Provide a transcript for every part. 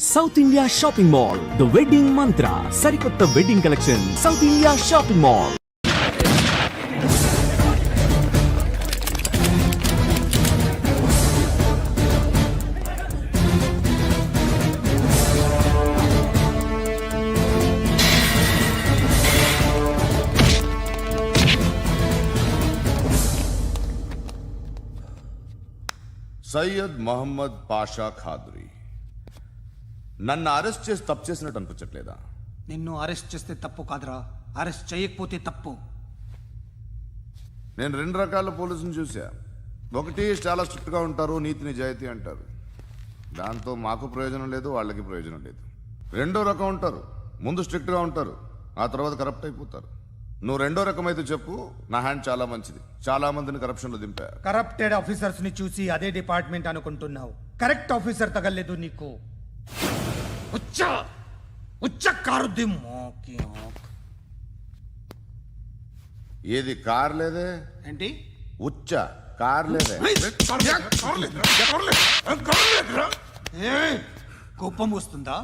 South India shopping mall the wedding Mantra సరికొత్త wedding collection South India shopping mall. Syed Mohammed Pasha Khadri నన్ను arrest చేసి తప్పు చేసినట్టు అనిపించట్లేదా? నిన్ను అరెస్ట్ చేస్తే తప్పు కాదురా, అరెస్ట్ చేయకపోతే తప్పు. నేను రెండు రకాల పోలీసుని చూసా. ఒకటి చాలా స్ట్రిక్ట్గా ఉంటారు, నీతి నిజాయితీ అంటారు, దాంతో మాకు ప్రయోజనం లేదు, వాళ్ళకి ప్రయోజనం లేదు. రెండో రకం ఉంటారు, ముందు స్ట్రిక్ట్గా ఉంటారు, ఆ తర్వాత కరప్ట్ అయిపోతారు. నువ్వు రెండో రకం అయితే చెప్పు. నా హ్యాండ్ చాలా మంచిది, చాలా మందిని కరప్షన్లో దింపా. కరప్టెడ్ ఆఫీసర్స్ ని చూసి అదే డిపార్ట్మెంట్ అనుకుంటున్నావు. కరెక్ట్ ఆఫీసర్ తగలేదు నీకు. కారుద్ది మోకి. ఏది కార్ లేదే ఏంటి? ఉచ్చ కార్ లేదే. కోపం వస్తుందా?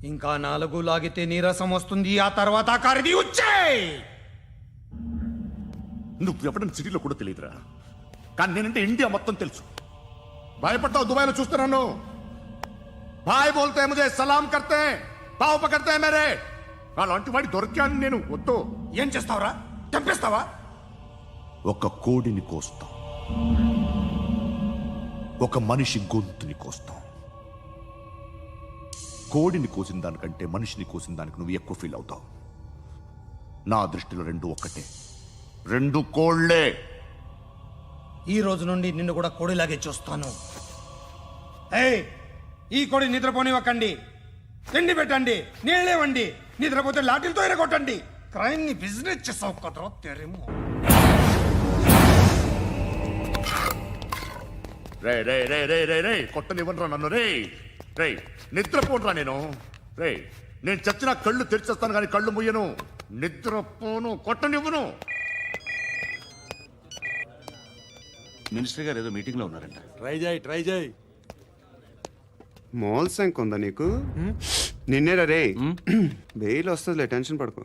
ఇంకా 4 లాగితే నీరసం వస్తుంది, ఆ తర్వాత కారిది ఉచ్చే. నువ్వు ఎప్పుడైనా సిటీలో కూడా తెలియదురా, కానీ నేనంటే ఇండియా మొత్తం తెలుసు. భయపడతావు? దుబాయ్లో చూస్తున్నాను. భాయ్ బోల్తే ముజే సలాం కర్తే పావు పకర్తే మేరే. అలాంటి వాడి దొరికాను నేను. వద్దు. ఏం చేస్తావురా? చంపేస్తావా? ఒక కోడిని కోస్తాం, ఒక మనిషి గొంతుని కోస్తాం. కోడిని కోసిన దానికంటే మనిషిని కోసిన దానికి నువ్వు ఎక్కువ ఫీల్ అవుతావు. నా దృష్టిలో రెండు ఒక్కటే, రెండు కోళ్లే. ఈ రోజు నుండి నిన్ను కూడా కోడిలాగే చూస్తాను. ఏయ్, ఈ కోడి నిద్రపోనివ్వకండి. తిండి పెట్టండి, నీళ్ళేవండి. నిద్రపోతే లాఠీలతో ఎరగొట్టండి. క్రైమ్ ని బిజినెస్ చేసావు కదరా తెరేమో. రే రే రే రే రే రే కొట్టనివ్వనరా నన్ను. రే రే నిద్రపోనరా నేను. రే నేను చచ్చిన కళ్ళు తెరిచేస్తాను కానీ కళ్ళు ముయ్యను. నిద్రపోను, కొట్టనివ్వను. మినిస్టర్ గారు ఏదో మీటింగ్ లో ఉన్నారంట. ట్రై చేయి. మోల్ సంక్ ఉందా నీకు? నిన్నేరా రే. బెయిల్ వస్తుందిలే, టెన్షన్ పడుకో.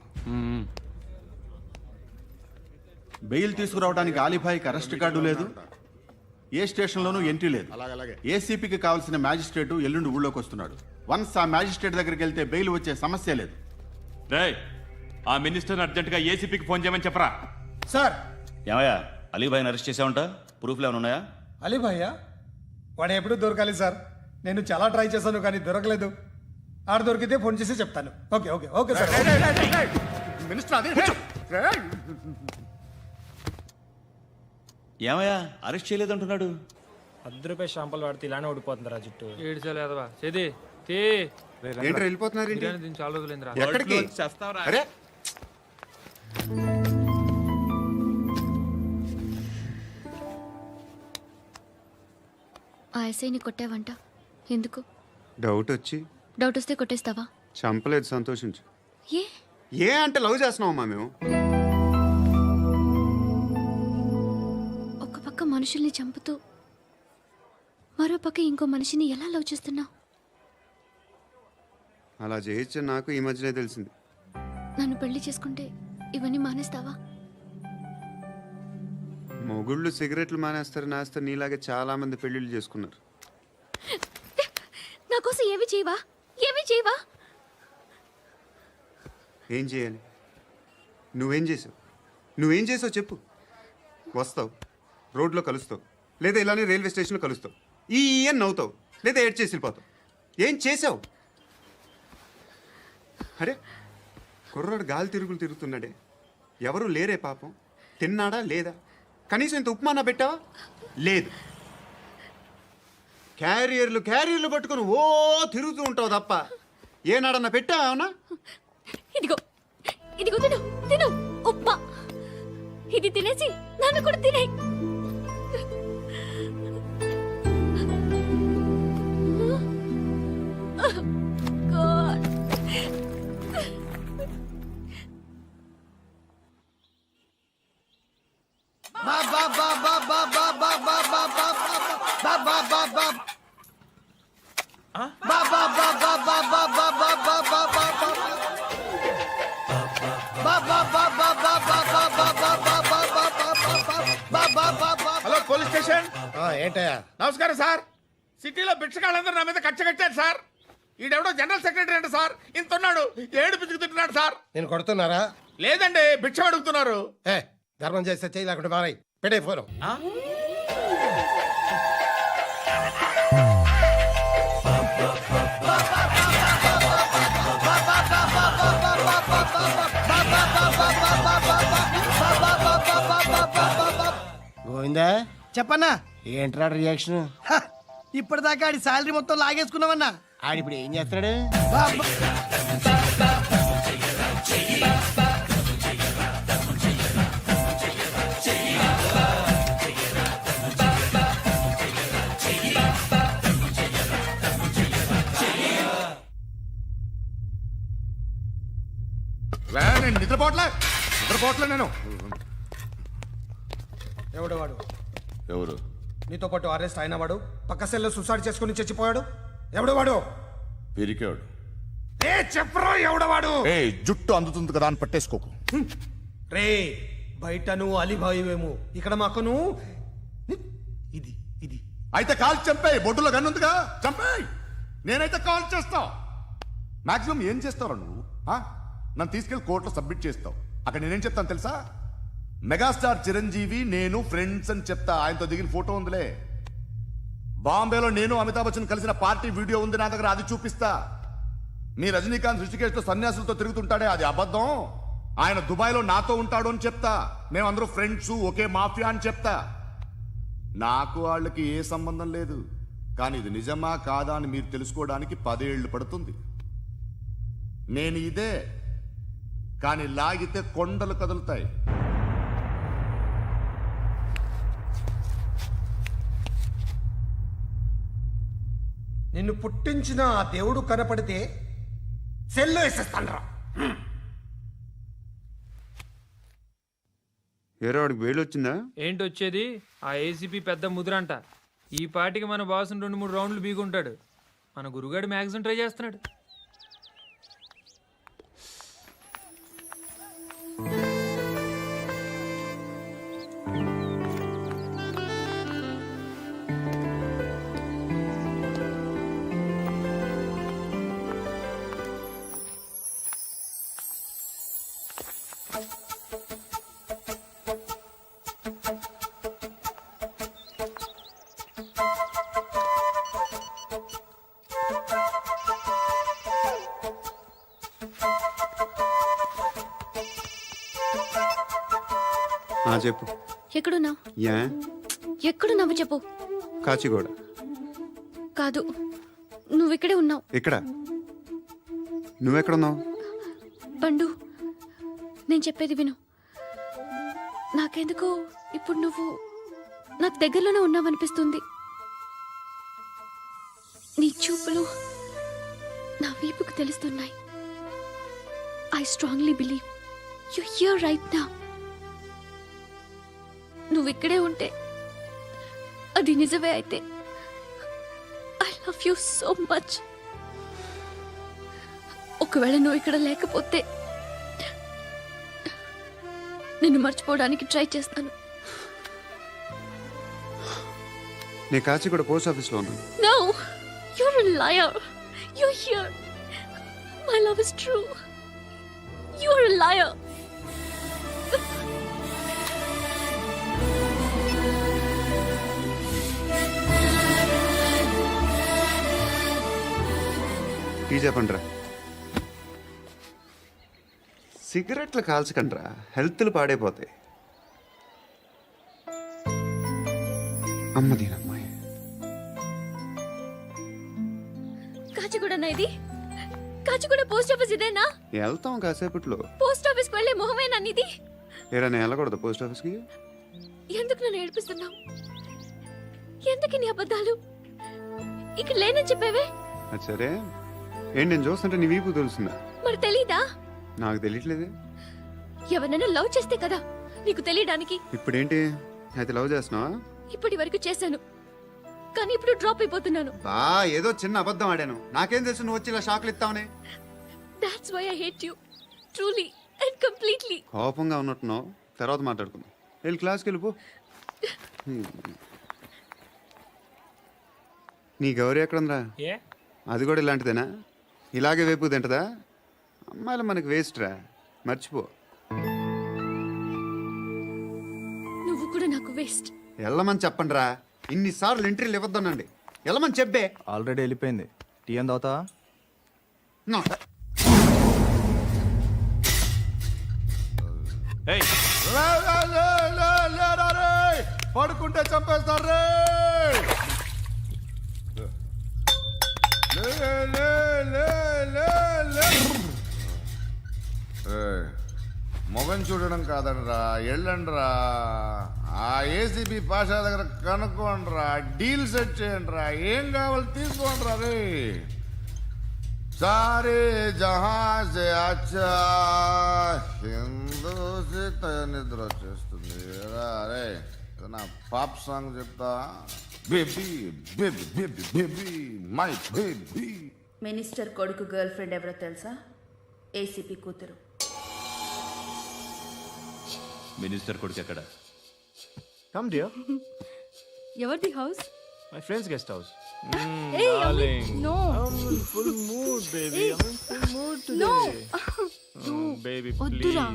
బెయిల్ తీసుకురావడానికి ఆలిభాయికి అరెస్ట్ కార్డు లేదు, ఏ స్టేషన్లోనూ ఎంట్రీ లేదు. ఏసీపీకి కావాల్సిన మ్యాజిస్ట్రేటు ఎల్లుండి ఊళ్ళోకి వస్తున్నాడు. వన్స్ ఆ మ్యాజిస్ట్రేట్ దగ్గరికి వెళ్తే బెయిల్ వచ్చే సమస్య లేదు. రేయ్, ఆ మినిస్టర్ అర్జెంటుగా ఏసీపీకి ఫోన్ చేయమని చెప్పరా. సార్. ఏమయ్యా, అలీభాయిని అరెస్ట్ చేసావంట? ప్రూఫ్లు ఏమైనా ఉన్నాయా? అలీ భయ్యా, వాడు ఎప్పుడు దొరకాలి సార్. నేను చాలా ట్రై చేశాను కానీ దొరకలేదు. ఆడ దొరికితే ఫోన్ చేసి చెప్తాను. Okay okay okay sir. Minister అదే. ఏమయ్యా, అరెస్ట్ చేయలేదంటున్నాడు? ₹10 షాంపూలు వాడితే ఇలానే ఓడిపోతుందిరా జుట్టు. ఏడ్చలేదవా చేది తీ. ఏంట్రా వెళ్ళిపోతున్నారు? దీన్ని చాలా రోజులైందిరా. ఎక్కడికి? అరే ఆ ఎస్ఐని కొట్టావంట, ఎందుకు? డౌట్ వచ్చి. డౌట్ వస్తే కొట్టేస్తావా? చంపలేదు, సంతోషించు. ఏ ఏ అంటే లవ్ చేస్తున్నావమ్మా మేము. ఒక పక్క మనుషుల్ని చంపుతూ మరో పక్క ఇంకో మనిషిని ఎలా లవ్ చేస్తున్నావు? అలా చేయొచ్చు నాకు ఈ మధ్యనే తెలిసింది. నన్ను పెళ్లి చేసుకుంటే ఇవన్నీ మానేస్తావా? మొగుళ్ళు సిగరెట్లు మానేస్తారు, నేస్తారు. నీలాగే చాలా మంది పెళ్లిళ్ళు చేసుకున్నారు. నా కోసం ఏమి చేయవా? ఏమి చేయవా? ఏం చేయాలి? నువ్వేం చేసావు? నువ్వేం చేసావు చెప్పు. వస్తావు, రోడ్లో కలుస్తావు, లేదా ఇలానే రైల్వే స్టేషన్లో కలుస్తావు. ఈ అని నవ్వుతావు, లేదా ఏడ్ చేసి వెళ్ళిపోతావు. ఏం చేసావు? అరే, కుర్రాడు గాలి తిరుగులు తిరుగుతున్నాడే, ఎవరు లేరే పాపం. తిన్నాడా లేదా? కనీసం ఇంత ఉప్మానా పెట్టావా? లేదు. క్యారియర్లు పట్టుకుని ఓ తిరుగుతూ ఉంటావు తప్ప ఏనాడన్నా పెట్టావా? ఇదిగో ఇదిగో తిను తిను, ఉప్మా. ఇది తినేసి నన్ను కూడా తినే. Hello police station. ఏంటయ్యా? నమస్కారం సార్. సిటీలో భిక్షగాళ్ళందరూ నా మీద కచ్చ కట్టారు సార్. ఈడెవడో జనరల్ సెక్రటరీ అంట సార్. ఇంత ఉన్నాడు, ఏడు పిచ్చుకు తింటున్నాడు సార్. నేను కొడుతున్నారా? లేదండి, భిక్ష అడుగుతున్నారు. ఏ ధర్మం చేస్తే చెయ్యి, లేకుంటే మారాయి. పెట్టే ఫోను. గోవిందా, చెప్పన్నా. ఏంట్రా రియాక్షన్? ఇప్పటిదాకా ఆడి శాలరీ మొత్తం లాగేసుకున్నావన్నా. ఆడిప్పుడు ఏం చేస్తున్నాడు? నేను నిద్రపోవట్లే నేను. ఎవడు వాడు? ఎవరు? నీతో పాటు అరెస్ట్ అయిన వాడు, పక్క సెల్లో సూసైడ్ చేసుకుని చచ్చిపోయాడు. ఎవడు వాడు? పిరికాడు. ఏ చెప్పరా ఎవడవాడు? ఏ జుట్టు అందుతుంది కదా అని పట్టేసుకోకు. రే బయట నువ్వు అలీబాయివేమో, ఇక్కడ మాకు నువ్వు ఇది ఇది. అయితే కాల్ చంపేయి. బొడ్డులో గన్నుందిగా, చంపేయి. నేనైతే కాల్ చేస్తా. మాక్సిమం ఏం చేస్తావు నువ్వు? నన్ను తీసుకెళ్లి కోర్టులో సబ్మిట్ చేస్తావు. అక్కడ నేనేం చెప్తాను తెలుసా? మెగాస్టార్ చిరంజీవి నేను ఫ్రెండ్స్ అని చెప్తా. ఆయనతో దిగిన ఫోటో ఉందిలే. బాంబేలో నేను అమితాబ్ బచ్చన్ కలిసిన పార్టీ వీడియో ఉంది నా దగ్గర, అది చూపిస్తా. మీ రజనీకాంత్ ఋషికేశ్తో సన్యాసులతో తిరుగుతుంటాడే, అది అబద్ధం. ఆయన దుబాయ్లో నాతో ఉంటాడు అని చెప్తా. మేమందరూ ఫ్రెండ్స్, ఒకే మాఫియా అని చెప్తా. నాకు వాళ్ళకి ఏ సంబంధం లేదు. కానీ ఇది నిజమా కాదా అని మీరు తెలుసుకోవడానికి 10 ఏళ్ళు పడుతుంది. నేను ఇదే, కానీ లాగితే కొండలు కదులుతాయి. నిన్ను పుట్టించిన ఆ దేవుడు కనపడితే సెల్లో వేసేస్తాను. ఏరో వాడికి వేలు వచ్చిందా? ఏంటి వచ్చేది? ఆ ఏసీపీ పెద్ద ముద్రంట. ఈ పాటికి మన బాసును 2-3 రౌండ్లు బీగుంటాడు. మన గురుగాడు మ్యాక్సిమం ట్రై చేస్తున్నాడు. చెప్పు. ఎక్కడున్నావు? యా ఎక్కడున్నావు చెప్పు. కాచిగూడ. కాదు, నువ్వు ఇక్కడే ఉన్నావు. ఇక్కడ నువ్వెక్కడున్నావు? పండు, నేను చెప్పేది విను. నాకెందుకో ఇప్పుడు నువ్వు నాకు దగ్గరలోనే ఉన్నావనిపిస్తుంది. నీ చూపులు నా వీపుకు తెలుస్తున్నాయి. I strongly believe you here right now. నువ్వు ఇక్కడే ఉంటే అది నిజమే అయితే I love you so much. ఒకవేళ నువ్వు ఇక్కడ లేకపోతే నిన్ను మర్చిపోవడానికి ట్రై చేస్తాను. నేను కాచిగూడ పోస్ట్ ఆఫీస్లో ఉన్నాను. No, you're a liar. You're here. My love is true. You're a liar. Tea చెప్పండిరా. సిగరెట్లు కాల్చకండ్రా, హెల్త్లు పాడైపోతాయి. అమ్మది అమ్మాయి. కాచిగూడనా ఇది? కాచిగూడ పోస్ట్ ఆఫీస్ ఇదేనా? వెళ్తాం కాసేపట్లో. పోస్ట్ ఆఫీస్ కి వెళ్ళే మొహమేనా నీది? ఏరా నేను వెళ్ళకూడదు పోస్ట్ ఆఫీస్కి? ఎందుకు నన్ను ఏడిపిస్తున్నావు? ఎందుకు నీ అబద్ధాలు? ఇక్కడ లేనని చెప్పేవే. అది సరే, ఏంటి నేను చూస్తుంటే నీ వీపు తెలుస్తుందా? మరి తెలీదా? నాకు తెలియట్లేదే. ఎవరైనా లవ్ చేస్తే కదా నీకు తెలియడానికి. ఇప్పుడేంటి అయితే లవ్ చేస్తున్నావా? ఇప్పటి వరకు చేశాను. కానీ ఇప్పుడు డ్రాప్ అయిపోతున్నాను. ఏదో చిన్న అబద్ధం ఆడాను. నాకేం తెలుసు నువ్వు వచ్చి ఇలా షాక్లు ఇస్తావని. That's why I hate you truly and completely. కోపంగా ఉన్నట్టున్నావు, తర్వాత మాట్లాడుకుందాం. వెళ్ళి క్లాస్కి వెళ్ళిపో. నీ గౌరీ ఎక్కడుందిరా? ఏ అది కూడా ఇలాంటిదేనా? ఇలాగే వేపు తింటదా? అమ్మాయిలు మనకి వేస్ట్ రా, మర్చిపో. నువ్వు కూడా నాకు వేస్ట్. వెళ్ళమని చెప్పండి రా. ఇన్నిసార్లు ఎంట్రీలు ఇవ్వద్దనండి. వెళ్ళమని చెప్పే. ఆల్రెడీ వెళ్ళిపోయింది. టీ అని తాగుతావా? ఏయ్ పడుకుంటే చంపేస్తారు రే. మొగం చూడడం కాదండ్రా, వెళ్ళండ్రా. ఆ ఏసీబీ పాషా దగ్గర కనుక్కోండ్రా, డీల్ సెట్ చేయండిరా, ఏం కావాలి తీసుకోండిరా రే. సారే జహా సే అచ్చా హిందూ సే నిద్ర వచ్చేస్తుంది రే. నా పాప్ సాంగ్ చెప్తా. Baby baby baby baby my baby. Minister కొడుకు గర్ల్ ఫ్రెండ్ ఎవరో తెలుసా? ఏసీపీ కూతురు. మినిస్టర్ కొడుకు ఎక్కడ? Come dear. ఎవరిది house? My friends guest house. Hey, no. Full mood, baby. I'm in full mood today. No. Baby, వద్దురా.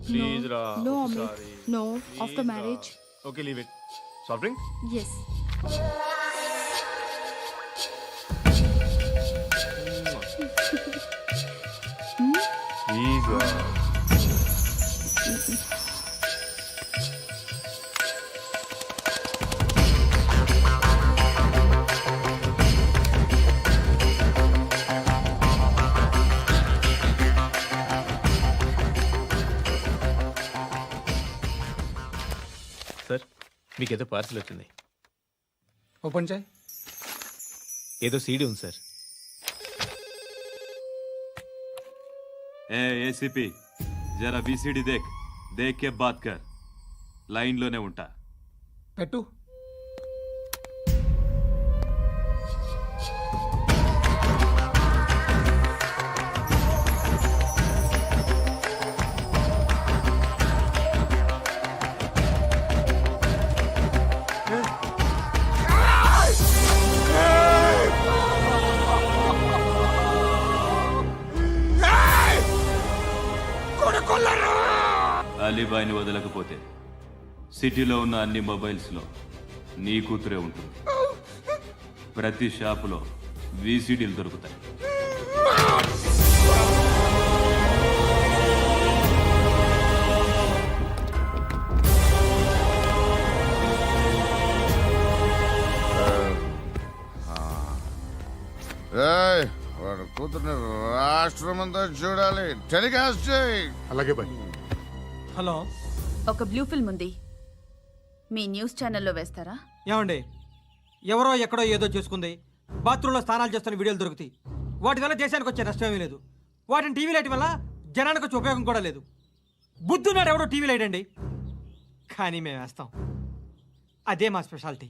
please, Ra. No, I'm Amit. sorry. No, after Please, marriage. Ra. Okay, leave it. Soft drink? Yes. Please, Ra. Sir, మీకేదో parcel వచ్చింది. Open చేయి. ఏదో CD ఉంది సార్. ఏ ACP జరా బీసీడీ దేక్, దేక్ కే బాత్ కర్. లైన్ లోనే ఉంటా. పెట్టు. అలీబాయిని వదలకపోతే సిటీలో ఉన్న అన్ని మొబైల్స్లో నీ కూతురే ఉంటుంది. ప్రతి షాపులో వీసీడీలు దొరుకుతాయి. వాడు కూతుర్ని రాష్ట్రమంతా చూడాలి. టెలికాస్ట్ చేయి. అలాగే బాయ్. హలో. ఒక బ్లూ ఫిల్మ్ ఉంది, మీ న్యూస్ ఛానల్లో వేస్తారా? ఏమండి, ఎవరో ఎక్కడో ఏదో చేసుకుంది, బాత్రూంలో స్నానాలు చేస్తున్న వీడియోలు దొరుకుతాయి. వాటి వల్ల దేశానికి వచ్చే నష్టం ఏమీ లేదు. వాటిని టీవీ లైట్ వల్ల జనానికి వచ్చే ఉపయోగం కూడా లేదు. బుద్ధున్నాడు ఎవడో టీవీ లైట్ అండి, కానీ మేము వేస్తాం. అదే మా స్పెషాలిటీ.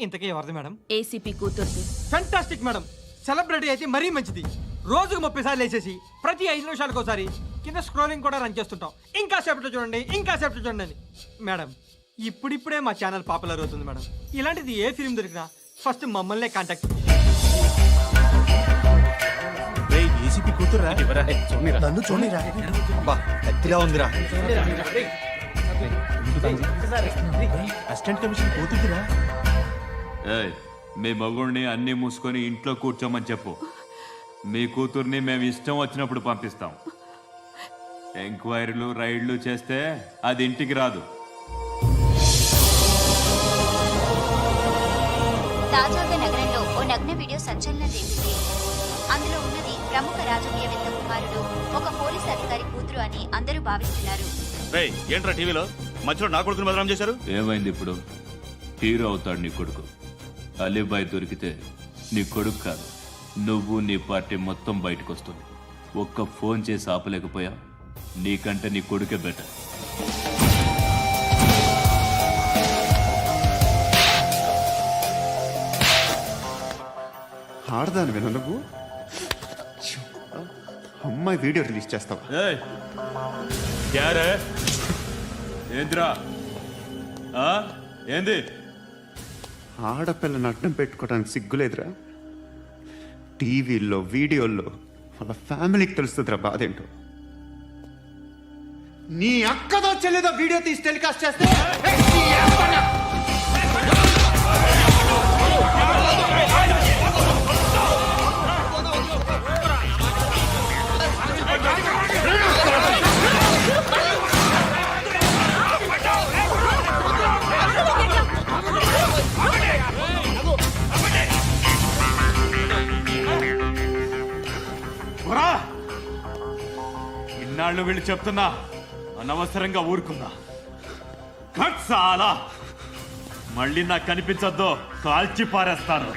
ఇంతకీ ఎవరిది మేడం? ఏసీపీ కూతురుది. Fantastic madam. సెలబ్రిటీ అయితే మరీ మంచిది. రోజుకు 30 సార్లు వేసేసి ప్రతి 5 నిమిషాలకు ఒకసారి కింద స్క్రోలింగ్ కూడా రన్ చేస్తుంటాం. ఇంకా సేపట్లో చూడండి, ఇంకా సేపట్లో చూడండి అని. మేడం, ఇప్పుడిప్పుడే మా ఛానల్ పాపులర్ అవుతుంది మేడం. ఇలాంటిది ఏ ఫిల్మ్ దొరికినా ఫస్ట్ మమ్మల్నే కాంటాక్ట్. ఏసీపీ కూతురా? నన్ను చూడరా. కత్తిలా ఉందిరా. అసిస్టెంట్ కమిషన్ కూతురురా. ఏయ్, మీ మగుడిని అన్ని మూసుకొని ఇంట్లో కూర్చోమని చెప్పు. మీ కూతుర్ని మేము ఇష్టం వచ్చినప్పుడు పంపిస్తాం. ఎంక్వైరీలు రైడ్లు చేస్తే అది ఇంటికి రాదు. తాజాగా నగరంలో ఓ నగ్న వీడియో సంచలనం రేపింది. అందులో ఉన్నది ప్రముఖ రాజకీయవేత్త కుమారుడు, ఒక పోలీస్ అధికారి కూతురు అని అందరూ భావిస్తున్నారు. ఏంట్రా టీవీలో మధ్యలో నా కొడుకుని బదనాం చేశారు? ఏమైంది ఇప్పుడు? హీరో అవుతాడు నీ కొడుకు. అలీబాయ్ దొరికితే నీ కొడుకు కాదు, నువ్వు నీ పార్టీ మొత్తం బయటకు వస్తుంది. ఒక్క ఫోన్ చేసి ఆపలేకపోయా? నీకంటే నీ కొడుకే బెటర్. ఆడదానివేనా నువ్వు? అమ్మాయి వీడియో రిలీజ్ చేస్తావా? ఏంద్రా ఏంది? ఆడపిల్లని అడ్డం పెట్టుకోవడానికి సిగ్గులేదురా? టీవీల్లో వీడియోల్లో వాళ్ళ ఫ్యామిలీకి తెలుస్తుందిరా బాధ ఏంటో. నీ అక్కదో చెల్లిదో వీడియో తీసి టెలికాస్ట్ చేస్తే ఇన్నాళ్ళు వీళ్ళు చెప్తున్నా అనవసరంగా ఊరుకున్నా. చాలా మళ్ళీ నాకు కనిపించొద్దు, కాల్చి పారేస్తాను.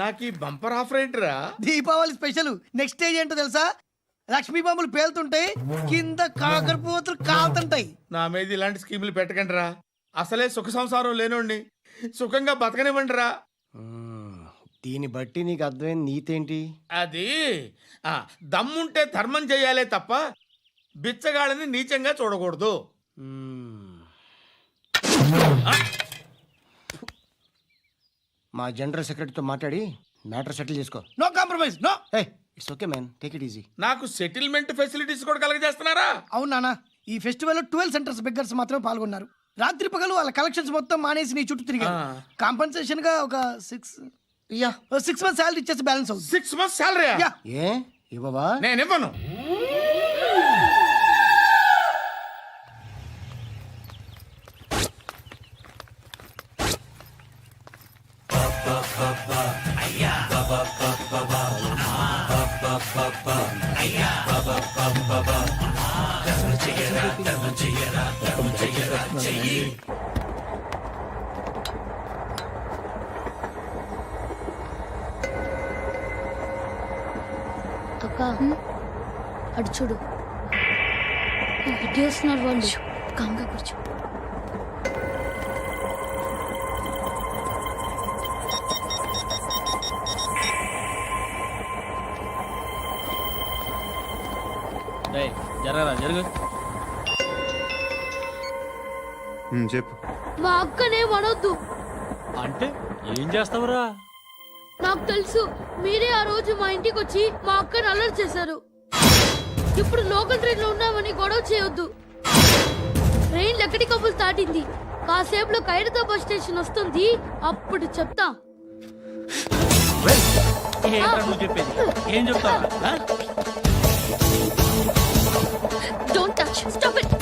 నాకు ఈ బంపర్ ఆఫర్ ఏంటిరా? దీపావళి స్పెషల్ నెక్స్ట్ స్టేజ్ ఏంటో తెలుసా? లక్ష్మీ బాంబులు పేలుతుంటాయి, కింద కాకరపోతులు కాలుతుంటాయి. నా మీద ఇలాంటి స్కీములు పెట్టకండి రా. అసలే సుఖ సంసారం లేనోండి, సుఖంగా బతకనివ్వండి రా. దీన్ని బట్టి నీకు అర్థమైన నీతేంటి? అది దమ్ముంటే ధర్మం చేయాలే తప్ప బిచ్చగాళ్ళని నీచంగా చూడకూడదు. మా జనరల్ సెక్రటరీతో మాట్లాడి మ్యాటర్ సెటిల్ చేసుకో. No compromise, no. It's okay man, take it easy. నాకు సెటిల్మెంట్ ఫెసిలిటీస్ కూడా కలగజేస్తున్నారా? అవును నాన్న, ఈ ఫెస్టివల్ 12 సెంటర్స్ బెగ్గర్స్ మాత్రమే పాల్గొన్నారు. రాత్రి పగలు వాళ్ళ కలెక్షన్స్ మొత్తం మానేసి నీ చుట్టూ తిరిగారు. కాంపన్సేషన్ గా ఒక 6 మంత్స్ సాలరీ ఇచ్చేసి బ్యాలెన్స్ అవుతుంది. 6 months సాలరీ? ఏ ఇవ్వవా? నేను ఇవ్వను. అక్క అటు చూడు, ఇటు వస్తున్నారు వాళ్ళు. కంగా కూర్చో. జరగరా జరుగు. చెప్పు. మా అక్కనే వడొద్దు. అంటే ఏం చేస్తావురా? నాకు తెలుసు, మీరే ఆ రోజు మా ఇంటికి వచ్చి మా అక్కని అలర్ట్ చేశారు. ఇప్పుడు లోకల్ ట్రైన్ లో ఉన్నామని గొడవ చేయొద్దు. ట్రైన్ ఎక్కడి కబుల్ దాటింది. కాసేపులో ఖైరతాబాద్ స్టేషన్ వస్తుంది, అప్పుడు చెప్తా. చెప్పేది ఏం చెప్తావు? Don't touch, stop it.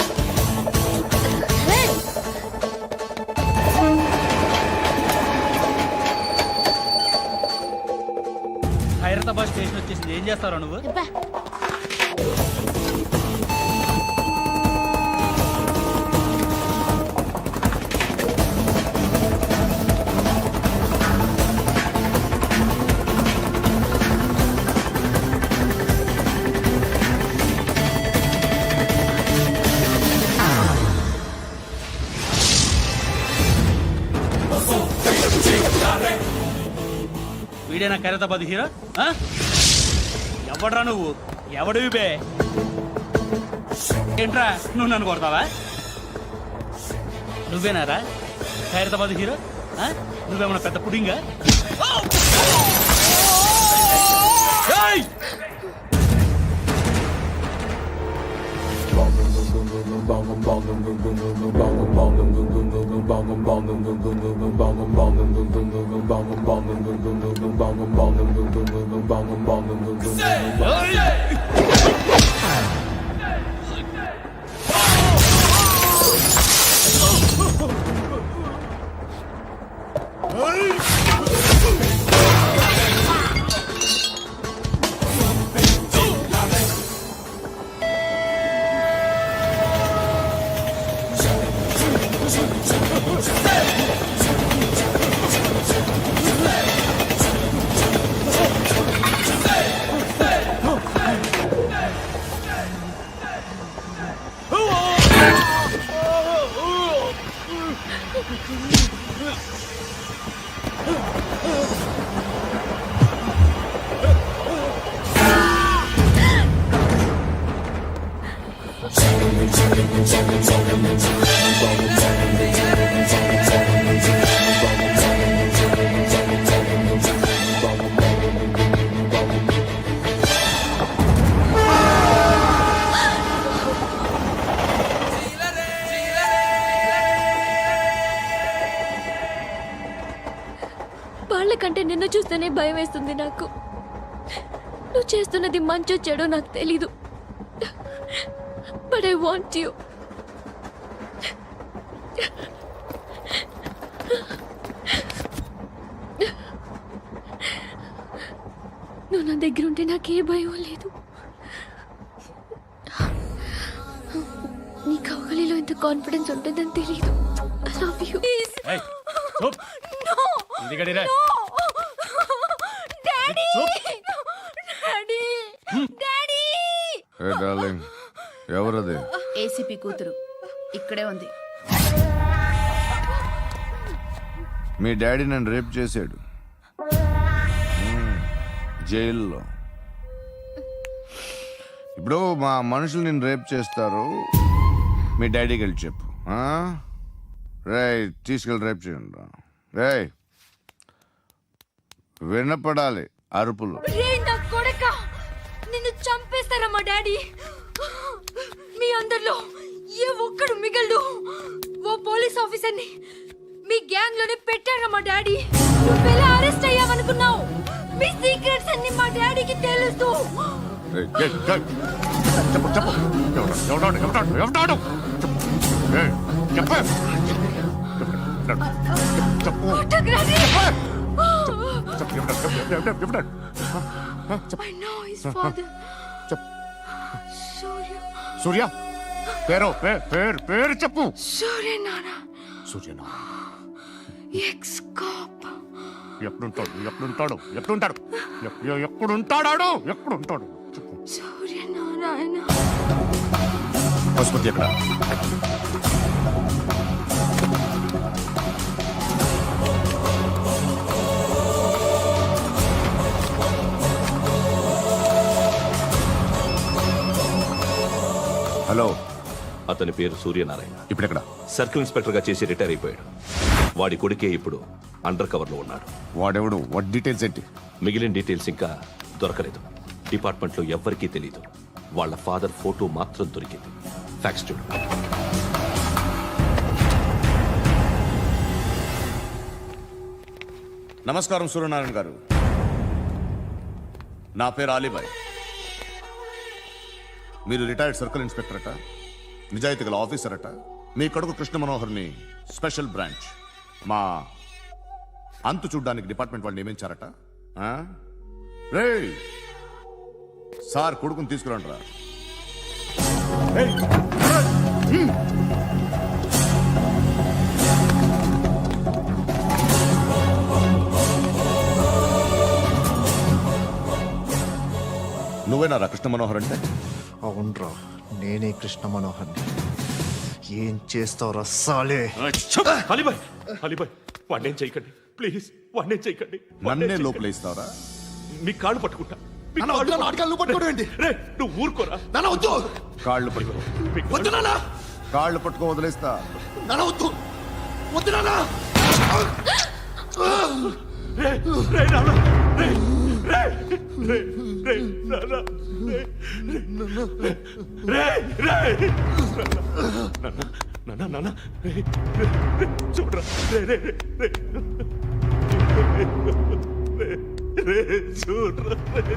Khairatabad station వచ్చేసింది, ఏం చేస్తారా నువ్వు? వీడేనా ఖైరతాబాద్ హీరో? ఎవడ్రా నువ్వు? ఎవడివి బే? ఏంట్రా నువ్వు నన్ను కొడతావా? నువ్వేనారా ఖైరతాబాద్ హీరో? నువ్వేమన్నా పెద్ద పుడింగా? వాళ్ళకంటే నిన్ను చూస్తేనే భయం వేస్తుంది నాకు. నువ్వు చేస్తున్నది మంచో చెడో నాకు తెలీదు. But I want you. నువ్వు నా దగ్గర ఉంటే నాకే భయం లేదు. నీ కౌగలిలో ఇంత కాన్ఫిడెన్స్ ఉంటుందని తెలీదు. I love you. A darling, ఎవరది? ఏసీపీ కూతురు ఇక్కడే ఉంది. మీ డాడీ నన్ను రేప్ చేశాడు జైల్లో. ఇప్పుడు మా మనుషులు నిన్ను రేప్ చేస్తారు, మీ డాడీకి వెళ్ళి చెప్పు. రే తీసుకెళ్ళి రేప్ చేయండి. రే వినపడాలి అరుపులు. నిన్ను చంపేస్తారా మా డాడీ? మీ అందరిలో ఏ ఒక్కడు మిగలడు. ఓ పోలీస్ ఆఫీసర్ని మీ గ్యాంగ్ లోనే పెట్టారా మా డాడీ? నువ్వెలా అరెస్ట్ అయ్యావనుకున్నావు? మీ సీక్రెట్స్ అన్ని మా డాడీకి తెలుసు. చెప్పు చెప్పు ఎవడాడు I know his father. సూర్య పేరు చెప్పు. సూర్య నాన్న. సూర్య ఎక్స్ కాప్. ఎప్పుడుంటాడు చెప్పు. సూర్య నారాయణ. పశుపతి ఎక్కడ? హలో, అతని పేరు సూర్యనారాయణ. ఇప్పుడెక్కడ? సర్కిల్ ఇన్స్పెక్టర్ గా చేసి రిటైర్ అయిపోయాడు. వాడి కొడుకే ఇప్పుడు అండర్ కవర్ లో ఉన్నాడు. వాడెవడు? వాట్ డీటెయిల్స్ ఏంటి? మిగిలిన డీటెయిల్స్ ఇంకా దొరకలేదు. డిపార్ట్మెంట్ లో ఎవ్వరికీ తెలియదు. వాళ్ళ ఫాదర్ ఫోటో మాత్రం దొరికింది. ఫ్యాక్స్ చూడు. నమస్కారం సూర్యనారాయణ గారు. నా పేరు అలీబాయ్. మీరు రిటైర్డ్ సర్కిల్ ఇన్స్పెక్టర్ అట, నిజాయితీ గల ఆఫీసర్ అట. మీ కొడుకు కృష్ణ మనోహర్ని స్పెషల్ బ్రాంచ్ మా అంతు చూడ్డానికి డిపార్ట్మెంట్ వాళ్ళు నియమించారట. రే సార్ కొడుకుని తీసుకురండి రా. నువ్వేనా కృష్ణ మనోహర్ అంటే? అవునరా, నేనే కృష్ణ మనోహర్ని. ఏం చేస్తావురా సాలే? అలీబాయ్ వాడినేం చేయకండి ప్లీజ్, వాడినేం చేయకండి. నన్నే లోపలేస్తావరా? మీ కాళ్ళు పట్టుకుంటా. నువ్వు ఊరుకోరా. కాళ్ళు పట్టుకో. కాళ్ళు పట్టుకో వదిలేస్తా. చూడరా రే చూడరా రే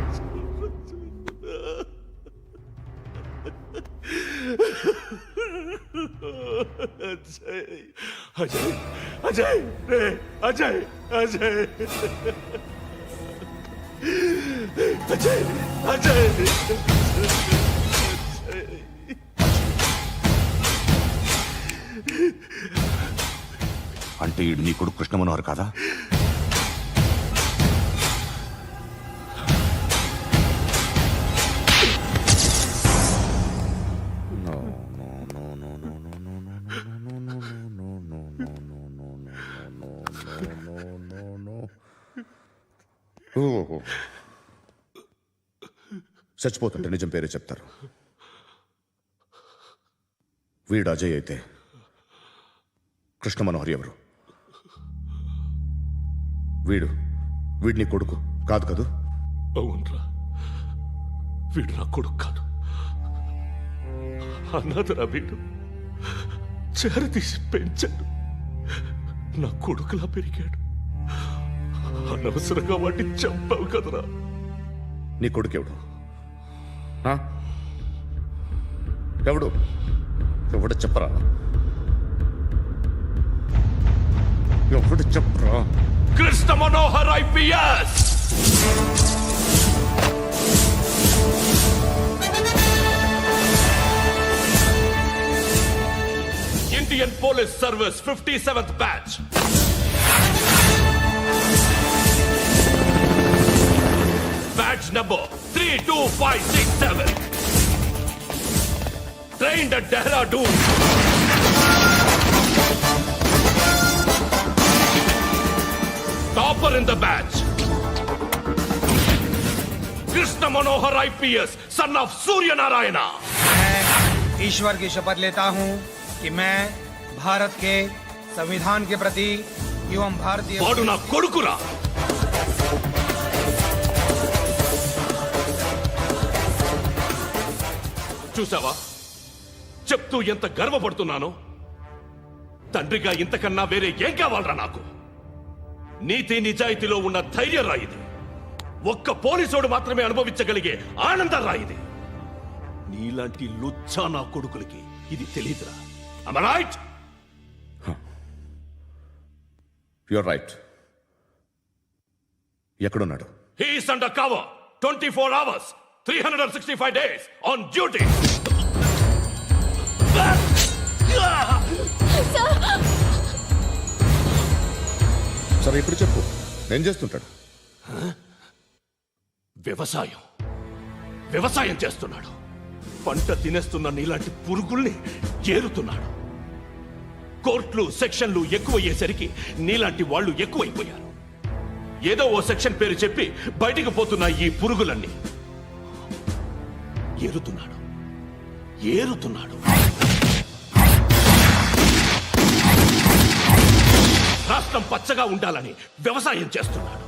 అజయ్ అజయ్ అజయ్ రే అజయ్ అజయ్ అజయ్ అజయ్ అంటే ఈడు నీ కొడుకు కృష్ణ మనోహర్ కాదా? చచ్చిపోతుంటే నిజం పేరే చెప్తారు. వీడు అజయ్ అయితే కృష్ణ మనోహర్ ఎవరు? వీడిని కొడుకు కాదు కదూ? అవునరా, వీడు నా కొడుకు కాదు, అన్నదరా. వీడు చేరతీసి పెంచాడు, నా కొడుకులా పెరిగాడు. అనవసరంగా వాడిని చంపావు కదరా. నీ కొడుకెవడు? ఎవడు ఎవడు చెప్పరా? ఎవడు చెప్పరా? Krishna Manohar IPS. Indian police service 57th batch. Batch number 32567. Trained at Dehradun. Topper in the batch. Krishna Manohar IPS, son of Surya Narayana. मैं ईश्वर की शपथ लेता हूँ कि मैं भारत के संविधान के प्रति एवं भारतीय వాడు నా కొడుకురా. చూసావా చెప్తూ ఎంత గర్వపడుతున్నానో? తండ్రిగా ఇంతకన్నా వేరే ఏం కావాలరా నాకు? నీతి నిజాయితీలో ఉన్న ధైర్యం రాయిది. ఒక్క పోలీసోడు మాత్రమే అనుభవించగలిగే ఆనందం రాయిది. నీలాంటి లుచ్చా నా కొడుకులకి ఇది తెలీదురా. Am I right? You're right. ఎక్కడున్నాడు? He is under cover 24 hours 365 days on duty. సరే ఇప్పుడు చెప్పు, ఏం చేస్తుంటాడు? వ్యవసాయం చేస్తున్నాడు. పంట తినేస్తున్న నీలాంటి పురుగుల్ని ఏరుతున్నాడు. కోర్టులు సెక్షన్లు ఎక్కువయ్యేసరికి నీలాంటి వాళ్ళు ఎక్కువైపోయారు. ఏదో ఓ సెక్షన్ పేరు చెప్పి బయటికి పోతున్న ఈ పురుగులన్నీ ఏరుతున్నాడు. రాష్ట్రం పచ్చగా ఉండాలని వ్యవసాయం చేస్తున్నాడు.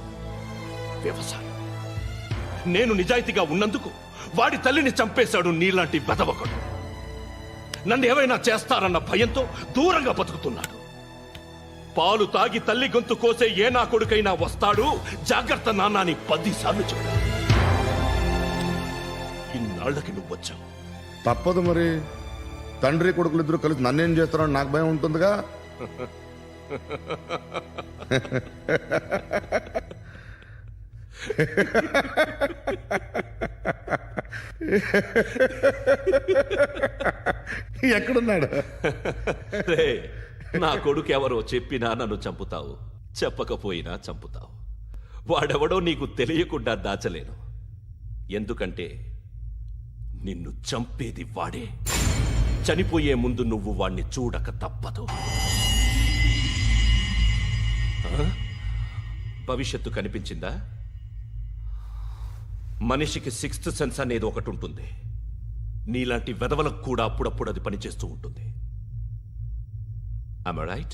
నేను నిజాయితీగా ఉన్నందుకు వాడి తల్లిని చంపేశాడు నీలాంటి బెదవకుడు. నన్ను ఏమైనా చేస్తారన్న భయంతో దూరంగా బతుకుతున్నాడు. పాలు తాగి తల్లి గొంతు కోసే ఏ నా కొడుకైనా వస్తాడు, జాగ్రత్త నాన్న అని 10 సార్లు చెప్పాడు. ఇన్నాళ్ళకి నువ్వు వచ్చావు. తప్పదు మరి. తండ్రి కొడుకులు ఇద్దరు కలిసి నన్నేం చేస్తారని నాకు భయం ఉంటుందిగా. ఎక్కడున్నాడు? రే, నా కొడుకు ఎవరో చెప్పినా నన్ను చంపుతావు, చెప్పకపోయినా చంపుతావు. వాడెవడో నీకు తెలియకుండా దాచలేను. ఎందుకంటే నిన్ను చంపేది వాడే. చనిపోయే ముందు నువ్వు వాణ్ణి చూడక తప్పదు. భవిష్యత్తు కనిపించిందా? మనిషికి 6th సెన్స్ అనేది ఒకటి ఉంటుంది. నీలాంటి వెధవలకు కూడా అప్పుడప్పుడు అది పనిచేస్తూ ఉంటుంది. Am I right?